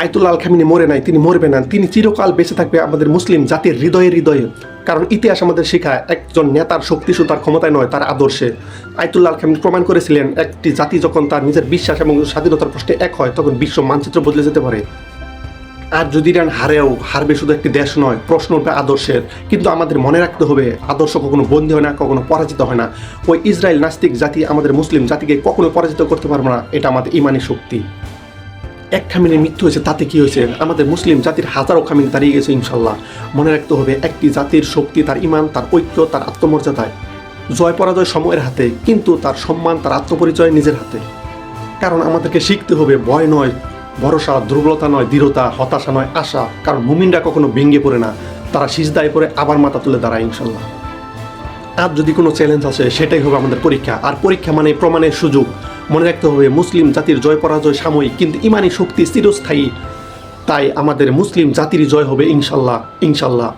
Ayatollah আল Khamenei মরে নাই, তিনি মরবে না, তিনি চিরকাল বেঁচে থাকবে আমাদের মুসলিম জাতির হৃদয়ে হৃদয়ে। কারণ ইতিহাস আমাদের শেখায় একজন নেতার শক্তি শুধু তার ক্ষমতায় নয়, তার আদর্শে। আয়াতুল্লাহ আল খামেনি প্রমাণ করেছিলেন একটি জাতি যখন তার নিজের বিশ্বাস এবং স্বাধীনতার প্রশ্নে এক হয় তখন বিশ্ব মানচিত্র বদলে যেতে পারে। আর যদি ইরান হারবে শুধু একটি দেশ নয়, প্রশ্ন উঠবে আদর্শের। কিন্তু আমাদের মনে রাখতে হবে আদর্শ কখনো বন্দী হয় না, কখনো পরাজিত হয় না। ওই ইসরায়েল নাস্তিক জাতি আমাদের মুসলিম জাতিকে কখনো পরাজিত করতে পারবে না, এটা আমাদের ইমানি শক্তি। এক খামিনের মৃত্যু হয়েছে, তাতে কি হয়েছে? আমাদের মুসলিম জাতির হাজারো খামিন দাঁড়িয়ে গেছে ইনশাল্লাহ। মনে রাখতে হবে একটি জাতির শক্তি তার ইমান, তার ঐক্য, তার আত্মমর্যাদায়। জয় পরাজয় সময়ের হাতে, কিন্তু তার সম্মান, তার আত্মপরিচয় নিজের হাতে। কারণ আমাদেরকে শিখতে হবে ভয় নয় ভরসা, দুর্বলতা নয় দৃঢ়তা, হতাশা নয় আশা। কারণ মুমিনরা কখনো ভেঙে পড়ে না, তারা সিজদায় পড়ে আবার মাথা তুলে দাঁড়ায় ইনশাল্লাহ। আর যদি কোনো চ্যালেঞ্জ আসে সেটাই হবে আমাদের পরীক্ষা, আর পরীক্ষা মানে প্রমাণের সুযোগ। মনে রাখতে হবে মুসলিম জাতির জয় পরাজয় সাময়িক, কিন্তু ইমানি শক্তি চিরস্থায়ী। তাই আমাদের মুসলিম জাতির জয় হবে ইনশাল্লাহ, ইনশাল্লাহ।